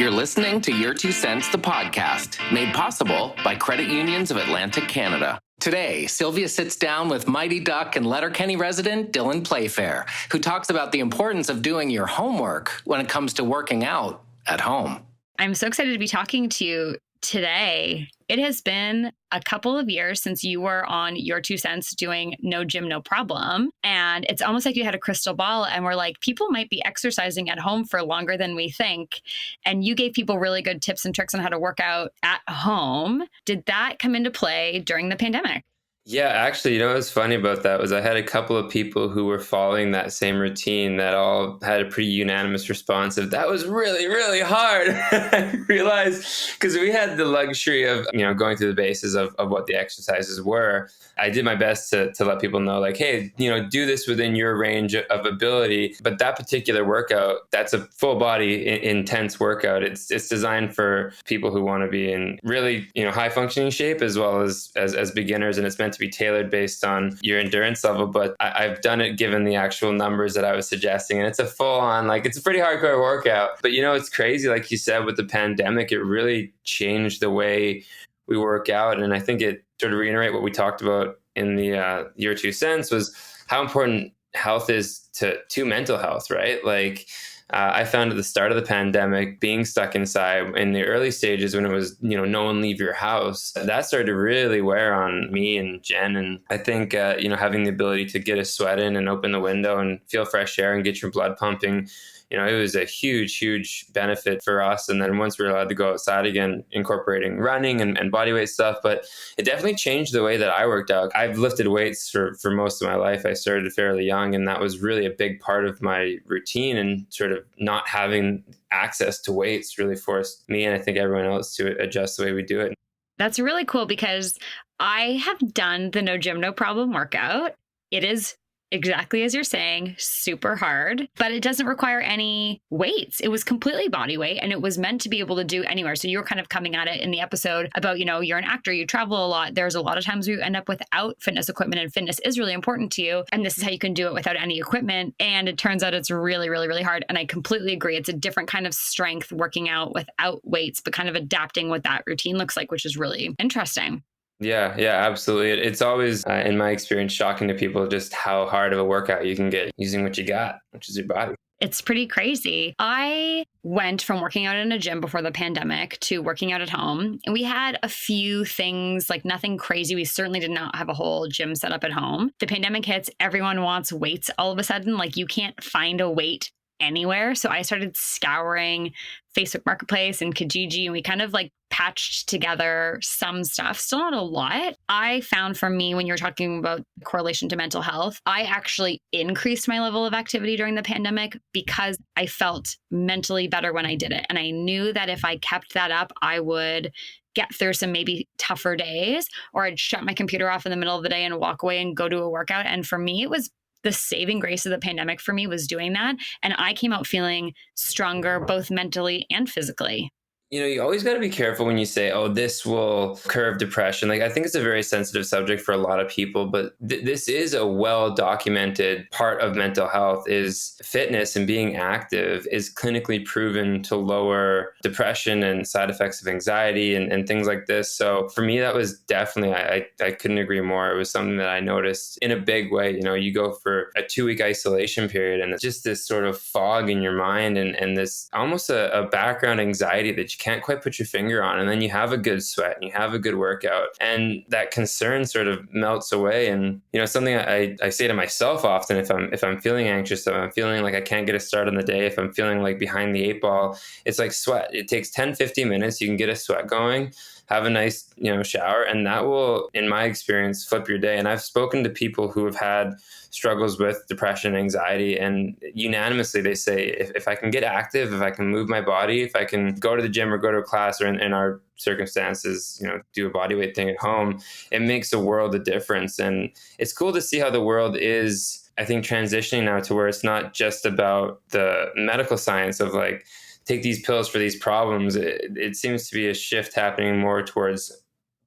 You're listening to Your Two Cents, the podcast, made possible by Credit Unions of Atlantic Canada. Today, Sylvia sits down with Mighty Duck and Letterkenny resident Dylan Playfair, who talks about the importance of doing your homework when it comes to working out at home. I'm so excited to be talking to you today. It has been a couple of years since you were on Your Two Cents doing No Gym, No Problem. And it's almost like you had a crystal ball and we're like, people might be exercising at home for longer than we think. And you gave people really good tips and tricks on how to work out at home. Did that come into play during the pandemic? Yeah, actually, what's funny about that was I had a couple of people who were following that same routine that all had a pretty unanimous response of that was really, really hard. I realized because we had the luxury of, going through the basis of what the exercises were. I did my best to let people know like, hey, do this within your range of ability. But that particular workout, that's a full body intense workout. It's designed for people who want to be in really, high functioning shape as well as beginners. And it's meant to be tailored based on your endurance level. But I've done it given the actual numbers that I was suggesting. And it's a full on, it's a pretty hardcore workout. But it's crazy. Like you said, with the pandemic, it really changed the way we work out. And I think it sort of reiterate what we talked about in the Your Two Cents was how important health is to mental health, right? I found at the start of the pandemic, being stuck inside in the early stages when it was, no one leave your house, that started to really wear on me and Jen. And I think, having the ability to get a sweat in and open the window and feel fresh air and get your blood pumping, it was a huge, huge benefit for us. And then once we were allowed to go outside again, incorporating running and body weight stuff, but it definitely changed the way that I worked out. I've lifted weights for most of my life. I started fairly young, and that was really a big part of my routine, and sort of not having access to weights really forced me and I think everyone else to adjust the way we do it. That's really cool because I have done the No Gym, No Problem workout. It is exactly as you're saying, super hard, but it doesn't require any weights. It was completely body weight and it was meant to be able to do anywhere. So you were kind of coming at it in the episode about, you're an actor, you travel a lot. There's a lot of times where you end up without fitness equipment, and fitness is really important to you. And this is how you can do it without any equipment. And it turns out it's really, really, really hard. And I completely agree. It's a different kind of strength working out without weights, but kind of adapting what that routine looks like, which is really interesting. Yeah, absolutely. It's always, in my experience, shocking to people just how hard of a workout you can get using what you got, which is your body. It's pretty crazy. I went from working out in a gym before the pandemic to working out at home. And we had a few things, nothing crazy. We certainly did not have a whole gym set up at home. The pandemic hits, everyone wants weights all of a sudden. You can't find a weight anywhere. So I started scouring Facebook Marketplace and Kijiji, and we kind of patched together some stuff, still not a lot. I found for me, when you were talking about correlation to mental health, I actually increased my level of activity during the pandemic because I felt mentally better when I did it. And I knew that if I kept that up, I would get through some maybe tougher days, or I'd shut my computer off in the middle of the day and walk away and go to a workout. And for me, it was the saving grace of the pandemic for me was doing that. And I came out feeling stronger, both mentally and physically. You always got to be careful when you say, oh, this will curb depression. I think it's a very sensitive subject for a lot of people, but this is a well-documented part of mental health. Is fitness and being active is clinically proven to lower depression and side effects of anxiety and things like this. So for me, that was definitely, I couldn't agree more. It was something that I noticed in a big way. You go for a 2-week isolation period and it's just this sort of fog in your mind and this almost a background anxiety that you can't quite put your finger on. And then you have a good sweat and you have a good workout and that concern sort of melts away. And, something I say to myself often, if I'm feeling anxious, if I'm feeling like I can't get a start on the day, if I'm feeling like behind the 8 ball, it's like sweat. It takes 10-15 minutes. You can get a sweat going, have a nice, shower, and that will, in my experience, flip your day. And I've spoken to people who have had struggles with depression, anxiety, and unanimously they say, if I can get active, if I can move my body, if I can go to the gym or go to a class, or in our circumstances, do a bodyweight thing at home, it makes a world of difference. And it's cool to see how the world is, I think, transitioning now to where it's not just about the medical science of take these pills for these problems. It seems to be a shift happening more towards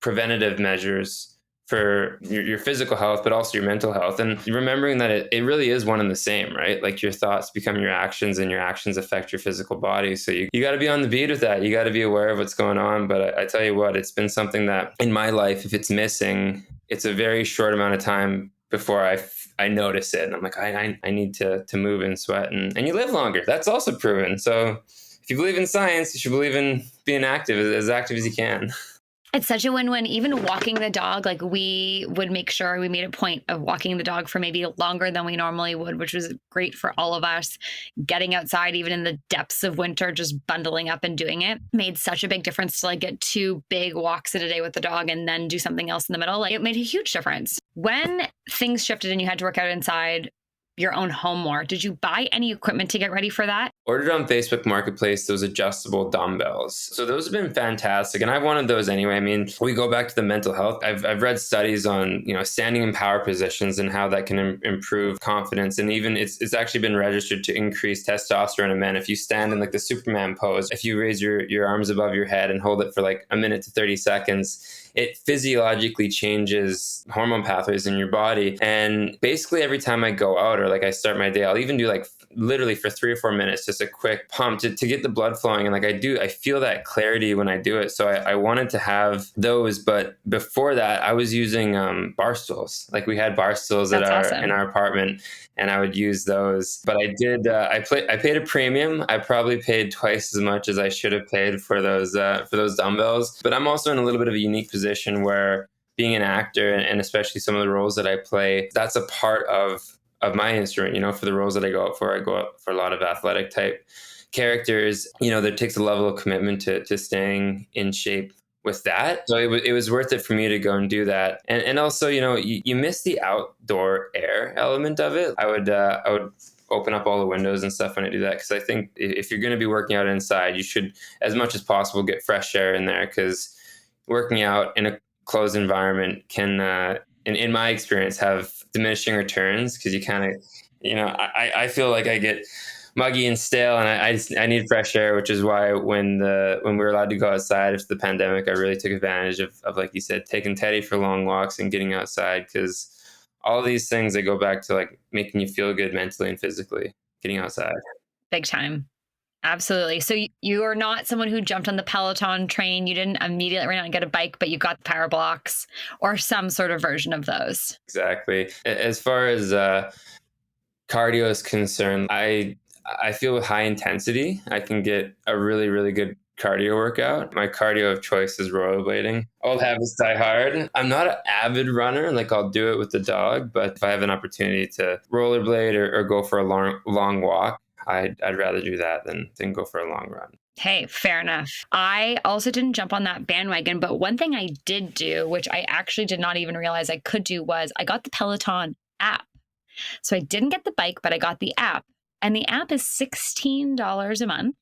preventative measures for your physical health, but also your mental health. And remembering that it really is one and the same, right? Like your thoughts become your actions and your actions affect your physical body. So you got to be on the beat with that. You got to be aware of what's going on. But I tell you what, it's been something that in my life, if it's missing, it's a very short amount of time before I notice it. And I'm like, I need to move and sweat, and you live longer. That's also proven. So if you believe in science, you should believe in being active as you can. It's such a win-win. Even walking the dog, like we would make sure we made a point of walking the dog for maybe longer than we normally would, which was great for all of us. Getting outside, even in the depths of winter, just bundling up and doing it made such a big difference to like get 2 big walks in a day with the dog and then do something else in the middle. Like it made a huge difference. When things shifted and you had to work out inside your own home more, did you buy any equipment to get ready for that? Ordered on Facebook Marketplace those adjustable dumbbells. So those have been fantastic. And I wanted those anyway. I mean, we go back to the mental health. I've read studies on, standing in power positions and how that can improve confidence. And even it's actually been registered to increase testosterone in men. If you stand in like the Superman pose, if you raise your arms above your head and hold it for like a minute to 30 seconds, it physiologically changes hormone pathways in your body. And basically every time I go out or like I start my day, I'll even do like literally for 3 or 4 minutes, just a quick pump to get the blood flowing. And like I feel that clarity when I do it. So I wanted to have those. But before that, I was using bar stools. Like we had bar stools in our apartment, and I would use those. But I did, I paid a premium. I probably paid twice as much as I should have paid for those dumbbells. But I'm also in a little bit of a unique position where being an actor, and especially some of the roles that I play, that's a part of my instrument. For the roles that I go out for a lot of athletic type characters. There takes a level of commitment to staying in shape with that. So it was worth it for me to go and do that. And also, you miss the outdoor air element of it. I would open up all the windows and stuff when I do that, because I think if you're going to be working out inside, you should, as much as possible, get fresh air in there, because working out in a closed environment can, in my experience, have diminishing returns, because you kind of, I feel like I get muggy and stale, and I need fresh air, which is why when we were allowed to go outside after the pandemic, I really took advantage of like you said, taking Teddy for long walks and getting outside, because all these things, they go back to like making you feel good mentally and physically, getting outside. Big time. Absolutely. So you are not someone who jumped on the Peloton train. You didn't immediately run out and get a bike, but you got the power blocks or some sort of version of those. Exactly. As far as cardio is concerned, I feel with high intensity, I can get a really, really good cardio workout. My cardio of choice is rollerblading. Old habits die hard. I'm not an avid runner. Like I'll do it with the dog, but if I have an opportunity to rollerblade or go for a long walk, I'd rather do that than go for a long run. Hey, fair enough. I also didn't jump on that bandwagon, but one thing I did do, which I actually did not even realize I could do, was I got the Peloton app. So I didn't get the bike, but I got the app. And the app is $16 a month.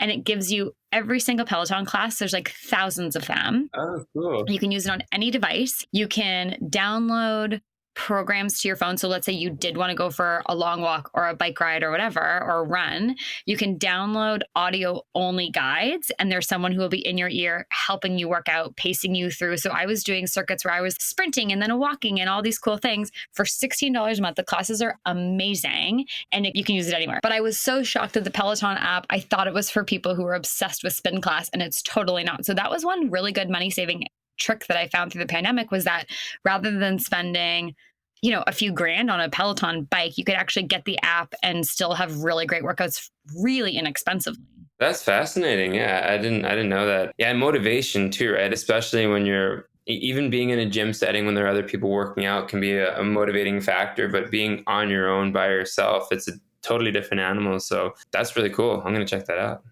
And it gives you every single Peloton class. There's like thousands of them. Oh, cool. You can use it on any device. You can download programs to your phone. So let's say you did want to go for a long walk or a bike ride or whatever, or run, you can download audio only guides, and there's someone who will be in your ear helping you work out, pacing you through. So I was doing circuits where I was sprinting and then walking and all these cool things for $16 a month. The classes are amazing and you can use it anywhere. But I was so shocked at the Peloton app. I thought it was for people who were obsessed with spin class, and it's totally not. So that was one really good money saving trick that I found through the pandemic, was that rather than spending, a few grand on a Peloton bike, you could actually get the app and still have really great workouts really inexpensively. That's fascinating. Yeah, I didn't know that. Yeah, and motivation too, right? Especially when you're even being in a gym setting when there are other people working out can be a motivating factor, but being on your own by yourself, it's a totally different animal. So that's really cool. I'm going to check that out.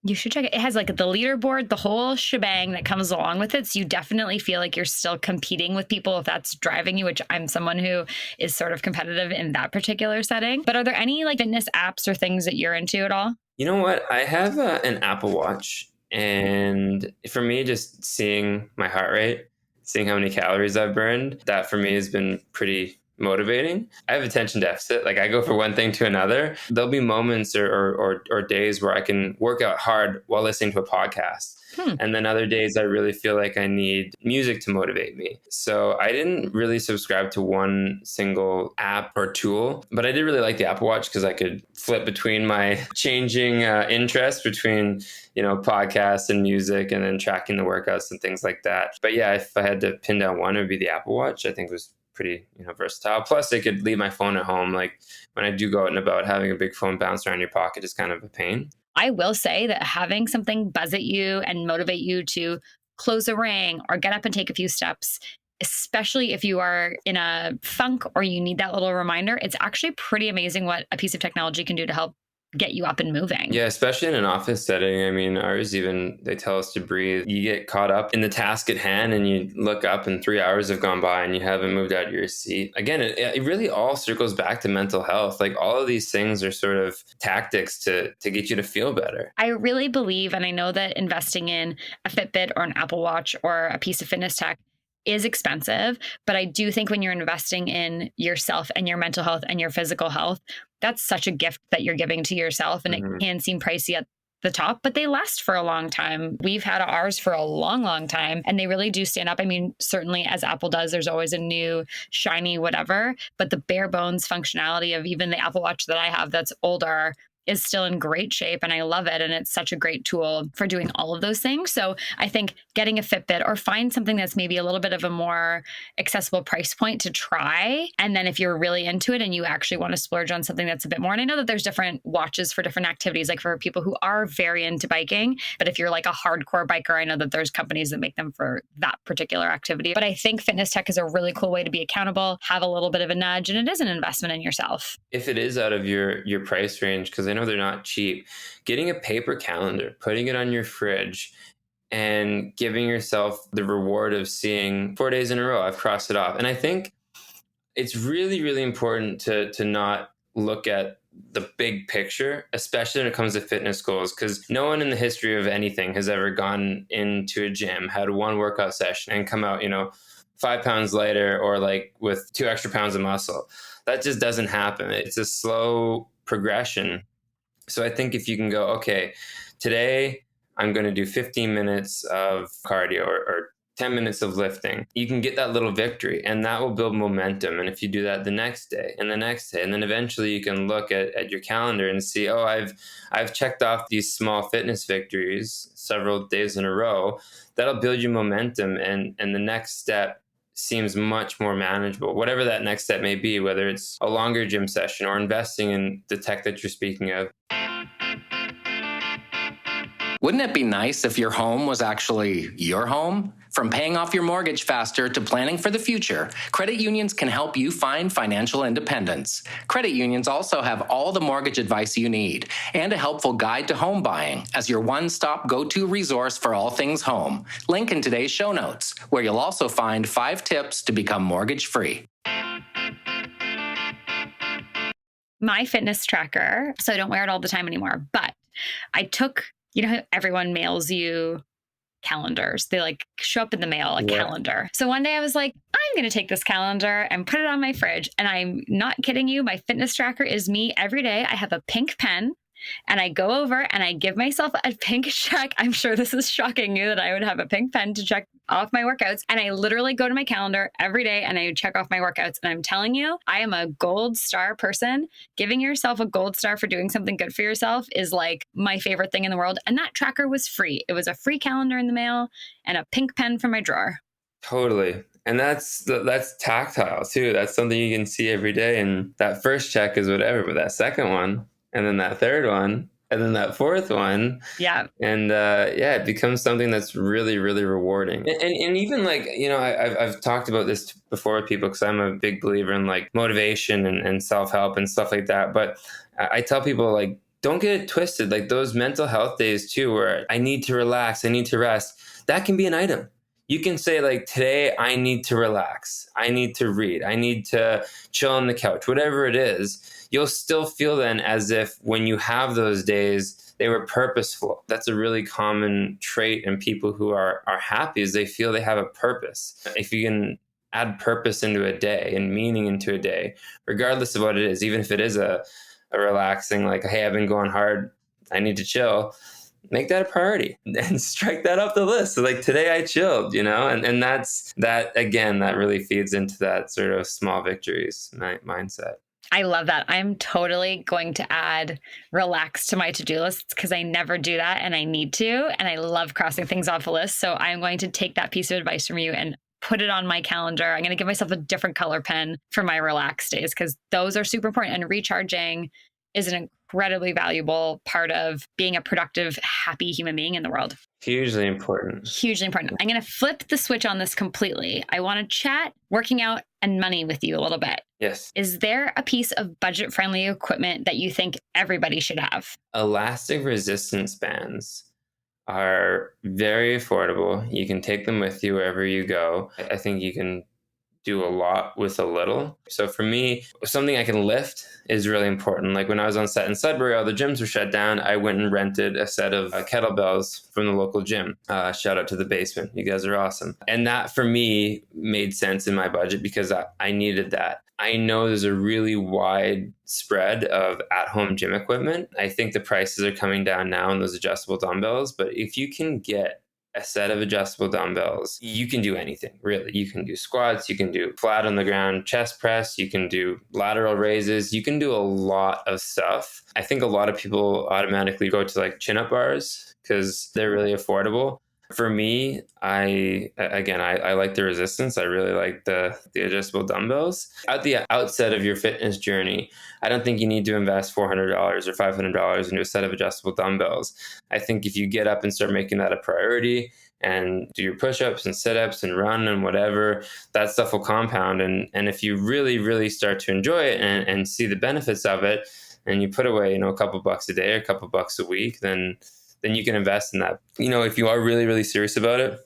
You should check it. It has like the leaderboard, the whole shebang that comes along with it. So you definitely feel like you're still competing with people if that's driving you, which I'm someone who is sort of competitive in that particular setting. But are there any like fitness apps or things that you're into at all? You know what? I have an Apple Watch, and for me, just seeing my heart rate, seeing how many calories I've burned, that for me has been pretty motivating. I have attention deficit. Like I go from one thing to another. There'll be moments or days where I can work out hard while listening to a podcast. And then other days I really feel like I need music to motivate me. So I didn't really subscribe to one single app or tool, but I did really like the Apple Watch because I could flip between my changing interests between, podcasts and music and then tracking the workouts and things like that. But yeah, if I had to pin down one, it would be the Apple Watch. I think it was pretty versatile. Plus I could leave my phone at home. Like when I do go out and about, having a big phone bounce around your pocket is kind of a pain. I will say that having something buzz at you and motivate you to close a ring or get up and take a few steps, especially if you are in a funk or you need that little reminder, it's actually pretty amazing what a piece of technology can do to help get you up and moving. Yeah, especially in an office setting. I mean, ours even, they tell us to breathe. You get caught up in the task at hand and you look up and 3 hours have gone by and you haven't moved out of your seat. Again, it really all circles back to mental health. Like all of these things are sort of tactics to get you to feel better. I really believe, and I know that investing in a Fitbit or an Apple Watch or a piece of fitness tech is expensive, but I do think when you're investing in yourself and your mental health and your physical health, that's such a gift that you're giving to yourself. And it can seem pricey at the top, but they last for a long time. We've had ours for a long, long time, and they really do stand up. I mean, certainly as Apple does, there's always a new shiny whatever, but the bare bones functionality of even the Apple Watch that I have that's older is still in great shape, and I love it. And it's such a great tool for doing all of those things. So I think getting a Fitbit or find something that's maybe a little bit of a more accessible price point to try. And then if you're really into it and you actually want to splurge on something that's a bit more, and I know that there's different watches for different activities, like for people who are very into biking, but if you're like a hardcore biker, I know that there's companies that make them for that particular activity. But I think fitness tech is a really cool way to be accountable, have a little bit of a nudge, and it is an investment in yourself. If it is out of your price range, because I know they're not cheap, getting a paper calendar, putting it on your fridge, and giving yourself the reward of seeing 4 days in a row, I've crossed it off. And I think it's really, really important to not look at the big picture, especially when it comes to fitness goals, because no one in the history of anything has ever gone into a gym, had one workout session, and come out, 5 pounds lighter or like with 2 extra pounds of muscle. That just doesn't happen. It's a slow progression. So I think if you can go, okay, today I'm going to do 15 minutes of cardio or 10 minutes of lifting, you can get that little victory and that will build momentum. And if you do that the next day and the next day, and then eventually you can look at your calendar and see, oh, I've checked off these small fitness victories several days in a row, that'll build you momentum. And the next step seems much more manageable, whatever that next step may be, whether it's a longer gym session or investing in the tech that you're speaking of. Wouldn't it be nice if your home was actually your home? From paying off your mortgage faster to planning for the future, credit unions can help you find financial independence. Credit unions also have all the mortgage advice you need and a helpful guide to home buying as your one-stop go-to resource for all things home. Link in today's show notes, where you'll also find 5 tips to become mortgage-free. My fitness tracker, so I don't wear it all the time anymore, but I took, how everyone mails you calendars. They like show up in the mail, a calendar. So one day I was like, I'm going to take this calendar and put it on my fridge. And I'm not kidding you. My fitness tracker is me every day. I have a pink pen and I go over and I give myself a pink check. I'm sure this is shocking you that I would have a pink pen to check off my workouts. And I literally go to my calendar every day and I check off my workouts. And I'm telling you, I am a gold star person. Giving yourself a gold star for doing something good for yourself is like my favorite thing in the world. And that tracker was free. It was a free calendar in the mail and a pink pen from my drawer. Totally. And that's tactile too. That's something you can see every day. And that first check is whatever, but that second one, and then that third one, and then that fourth one. Yeah. And it becomes something that's really, really rewarding. And even like, I've talked about this before with people because I'm a big believer in like motivation and self-help and stuff like that. But I tell people like, don't get it twisted. Like those mental health days too, where I need to relax, I need to rest, that can be an item. You can say like, today I need to relax. I need to read. I need to chill on the couch, whatever it is. You'll still feel then as if when you have those days, they were purposeful. That's a really common trait in people who are happy is they feel they have a purpose. If you can add purpose into a day and meaning into a day, regardless of what it is, even if it is a relaxing, like, hey, I've been going hard, I need to chill, make that a priority and strike that off the list. So like today I chilled, and that again, that really feeds into that sort of small victories mindset. I love that. I'm totally going to add relax to my to-do lists because I never do that and I need to. And I love crossing things off a list. So I'm going to take that piece of advice from you and put it on my calendar. I'm going to give myself a different color pen for my relax days because those are super important. And recharging is an incredibly valuable part of being a productive, happy human being in the world. Hugely important. Hugely important. I'm going to flip the switch on this completely. I want to chat working out and money with you a little bit. Yes. Is there a piece of budget-friendly equipment that you think everybody should have? Elastic resistance bands are very affordable. You can take them with you wherever you go. I think you can do a lot with a little. So for me, something I can lift is really important. Like when I was on set in Sudbury, all the gyms were shut down. I went and rented a set of kettlebells from the local gym. Shout out to the basement. You guys are awesome. And that for me made sense in my budget because I needed that. I know there's a really wide spread of at-home gym equipment. I think the prices are coming down now on those adjustable dumbbells. But if you can get a set of adjustable dumbbells, you can do anything, really. You can do squats, you can do flat on the ground chest press, you can do lateral raises, you can do a lot of stuff. I think a lot of people automatically go to like chin-up bars because they're really affordable. For me, I like the resistance. I really like the adjustable dumbbells. At the outset of your fitness journey, I don't think you need to invest $400 or $500 into a set of adjustable dumbbells. I think if you get up and start making that a priority and do your push-ups and sit-ups and run and whatever, that stuff will compound. And if you really, really start to enjoy it and see the benefits of it, and you put away, a couple bucks a day or a couple bucks a week, then you can invest in that. If you are really, really serious about it,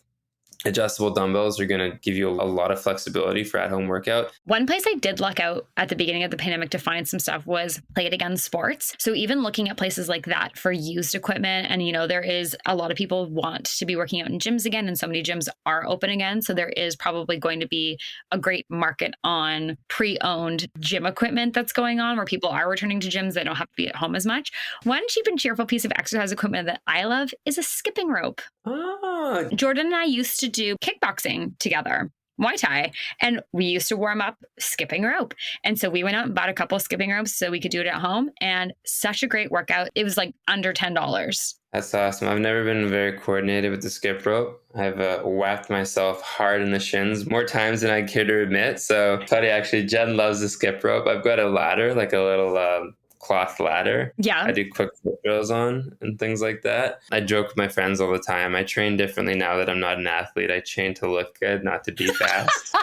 adjustable dumbbells are going to give you a lot of flexibility for at-home workout. One place I did luck out at the beginning of the pandemic to find some stuff was Play It Again Sports. So even looking at places like that for used equipment, and there is a lot of people want to be working out in gyms again, and so many gyms are open again. So there is probably going to be a great market on pre-owned gym equipment that's going on where people are returning to gyms. They don't have to be at home as much. One cheap and cheerful piece of exercise equipment that I love is a skipping rope. Oh. Jordan and I used to do kickboxing together, Muay Thai, and we used to warm up skipping rope. And so we went out and bought a couple of skipping ropes so we could do it at home, and such a great workout. It was like under $10. That's awesome. I've never been very coordinated with the skip rope. I've whacked myself hard in the shins more times than I care to admit. So funny, actually, Jen loves the skip rope. I've got a ladder, like a little cloth ladder. Yeah. I do quick foot drills on and things like that. I joke with my friends all the time. I train differently now that I'm not an athlete. I train to look good, not to be fast.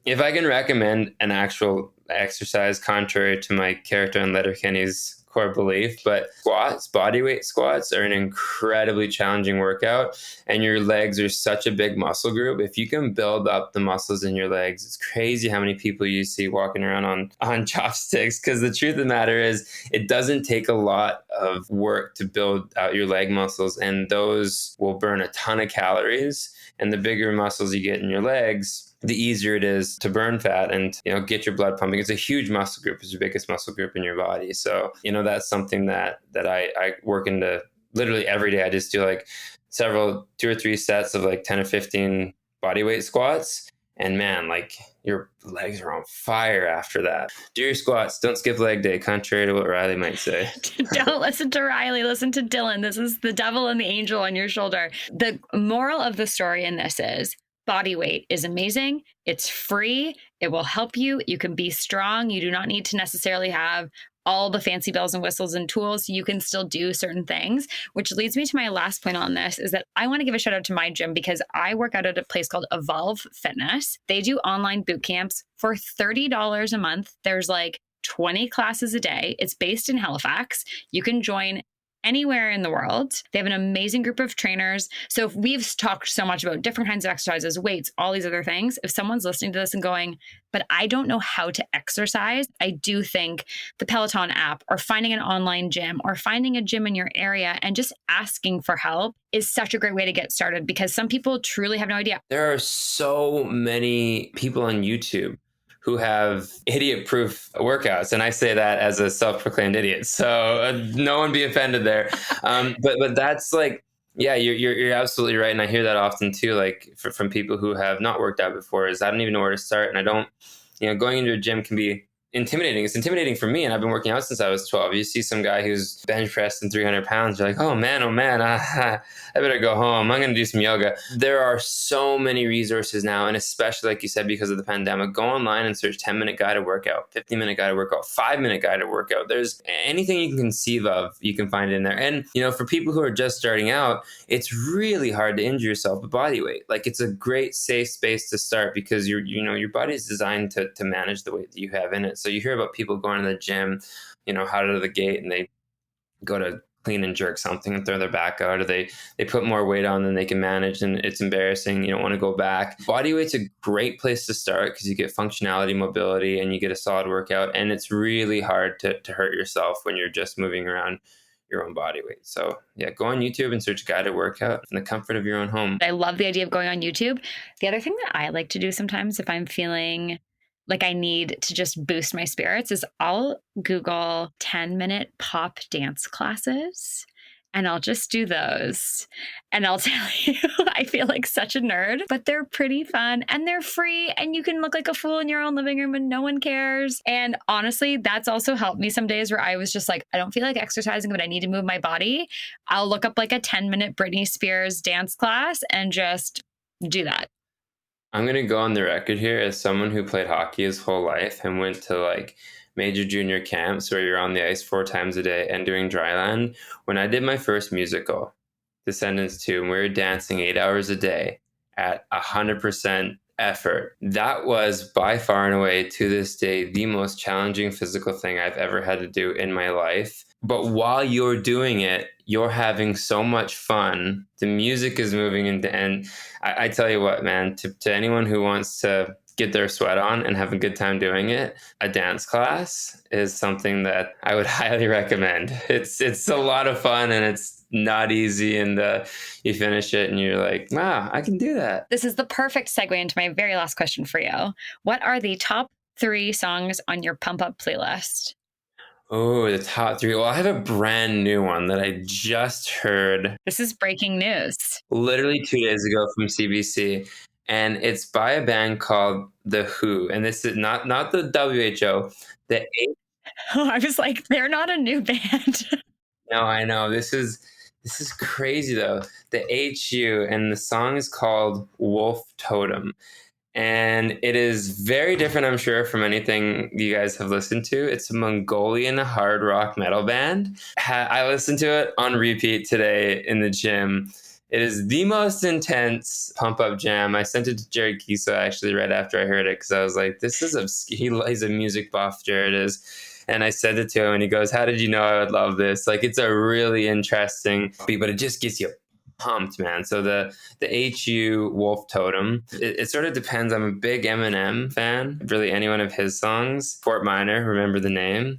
If I can recommend an actual exercise contrary to my character on Letterkenny's core belief, but squats, bodyweight squats are an incredibly challenging workout, and your legs are such a big muscle group. If you can build up the muscles in your legs, it's crazy how many people you see walking around on chopsticks, because the truth of the matter is it doesn't take a lot of work to build out your leg muscles, and those will burn a ton of calories. And the bigger muscles you get in your legs, the easier it is to burn fat and, get your blood pumping. It's a huge muscle group. It's your biggest muscle group in your body. So, that's something that I work into literally every day. I just do like 2 or 3 sets of like 10 or 15 bodyweight squats. And man, like your legs are on fire after that. Do your squats. Don't skip leg day, contrary to what Riley might say. Don't listen to Riley. Listen to Dylan. This is the devil and the angel on your shoulder. The moral of the story in this is body weight is amazing. It's free. It will help you. You can be strong. You do not need to necessarily have all the fancy bells and whistles and tools. You can still do certain things, which leads me to my last point on this is that I want to give a shout out to my gym because I work out at a place called Evolve Fitness. They do online boot camps for $30 a month. There's like 20 classes a day. It's based in Halifax. You can join anywhere in the world. They have an amazing group of trainers. So if we've talked so much about different kinds of exercises, weights, all these other things, if someone's listening to this and going, but I don't know how to exercise, I do think the Peloton app or finding an online gym or finding a gym in your area and just asking for help is such a great way to get started, because some people truly have no idea. There are so many people on YouTube who have idiot-proof workouts. And I say that as a self-proclaimed idiot. So no one be offended there. But that's like, yeah, you're absolutely right. And I hear that often too, like from people who have not worked out before, is I don't even know where to start. And I don't, going into a gym can be intimidating. It's intimidating for me. And I've been working out since I was 12. You see some guy who's bench pressing 300 pounds. You're like, oh man, I better go home. I'm going to do some yoga. There are so many resources now. And especially, like you said, because of the pandemic, go online and search 10-minute guided workout, 15-minute guided workout, 5-minute guided workout. There's anything you can conceive of, you can find in there. And, for people who are just starting out, it's really hard to injure yourself with body weight. Like, it's a great safe space to start, because your body is designed to manage the weight that you have in it. So you hear about people going to the gym, hot out of the gate, and they go to clean and jerk something and throw their back out, or they put more weight on than they can manage, and it's embarrassing. You don't want to go back. Body weight's a great place to start, because you get functionality, mobility, and you get a solid workout. And it's really hard to hurt yourself when you're just moving around your own body weight. So yeah, go on YouTube and search guided workout in the comfort of your own home. I love the idea of going on YouTube. The other thing that I like to do sometimes if I'm feeling like I need to just boost my spirits is I'll Google 10-minute pop dance classes, and I'll just do those. And I'll tell you, I feel like such a nerd, but they're pretty fun and they're free, and you can look like a fool in your own living room and no one cares. And honestly, that's also helped me some days where I was just like, I don't feel like exercising, but I need to move my body. I'll look up like a 10-minute Britney Spears dance class and just do that. I'm going to go on the record here as someone who played hockey his whole life and went to like major junior camps where you're on the ice 4 times a day and doing dryland. When I did my first musical, Descendants 2, and we were dancing 8 hours a day at 100% effort, that was by far and away to this day the most challenging physical thing I've ever had to do in my life. But while you're doing it, you're having so much fun. The music is moving and I tell you what, man, to anyone who wants to get their sweat on and have a good time doing it, a dance class is something that I would highly recommend. It's a lot of fun, and it's not easy, and you finish it and you're like, wow, I can do that. This is the perfect segue into my very last question for you. What are the top 3 songs on your pump up playlist? Oh, the top 3. Well, I have a brand new one that I just heard. This is breaking news. Literally 2 days ago from CBC. And it's by a band called The Who. And this is not the WHO. I was like, they're not a new band. No, I know. This is crazy though. The HU, and the song is called Wolf Totem. And it is very different, I'm sure, from anything you guys have listened to. It's a Mongolian hard rock metal band. I listened to it on repeat today in the gym. It is the most intense pump-up jam. I sent it to Jared Kiso actually right after I heard it, because I was like, this is he's a music buff, Jared is. And I sent it to him and he goes, how did you know I would love this? Like, it's a really interesting beat, but it just gets you pumped, man. So the HU Wolf Totem, it sort of depends. I'm a big Eminem fan, really any one of his songs. Fort Minor, remember the name.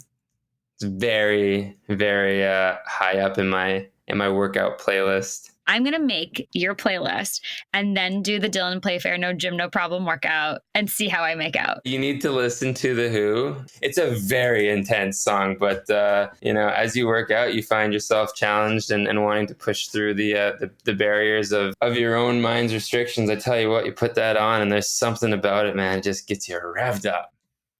It's very, very high up in my workout playlist. I'm going to make your playlist and then do the Dylan Playfair No Gym, No Problem workout and see how I make out. You need to listen to The Who. It's a very intense song, but as you work out, you find yourself challenged and wanting to push through the barriers of your own mind's restrictions. I tell you what, you put that on and there's something about it, man. It just gets you revved up.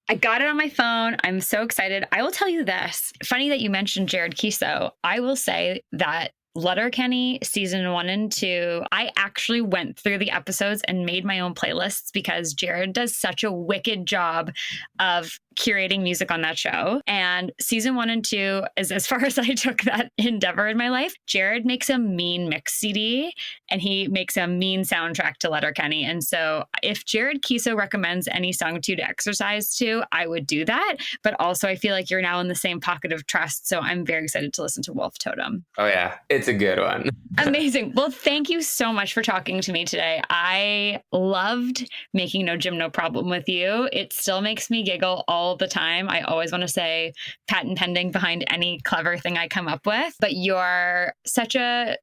I got it on my phone. I'm so excited. I will tell you this. Funny that you mentioned Jared Kiso. I will say that Letterkenny season 1 and 2, I actually went through the episodes and made my own playlists because Jared does such a wicked job of curating music on that show. And season 1 and 2 is as far as I took that endeavor in my life. Jared makes a mean mix CD and he makes a mean soundtrack to Letterkenny. And so if Jared Kiso recommends any song to exercise to, I would do that. But also I feel like you're now in the same pocket of trust. So I'm very excited to listen to Wolf Totem. Oh yeah, it's a good one. Amazing. Well, thank you so much for talking to me today. I loved making No Gym, No Problem with you. It still makes me giggle all the time. I always want to say patent pending behind any clever thing I come up with, but you're such a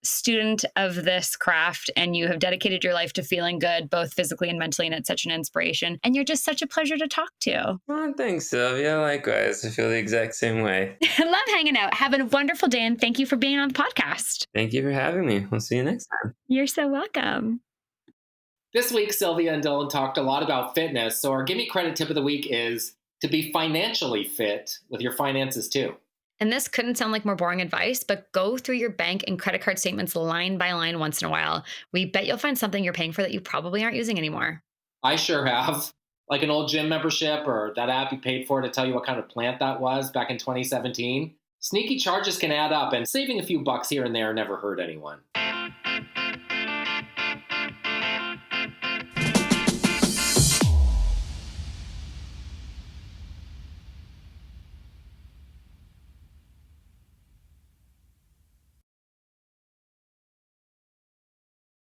student of this craft and you have dedicated your life to feeling good, both physically and mentally. And it's such an inspiration. And you're just such a pleasure to talk to. Oh, thanks, Sylvia. Likewise. I feel the exact same way. I love hanging out. Have a wonderful day. And thank you for being on the podcast. Thank you for having me. We'll see you next time. You're so welcome. This week, Sylvia and Dylan talked a lot about fitness. So our Gimme Credit tip of the week is to be financially fit with your finances too. And this couldn't sound like more boring advice, but go through your bank and credit card statements line by line once in a while. We bet you'll find something you're paying for that you probably aren't using anymore. I sure have. Like an old gym membership or that app you paid for to tell you what kind of plant that was back in 2017. Sneaky charges can add up, and saving a few bucks here and there never hurt anyone.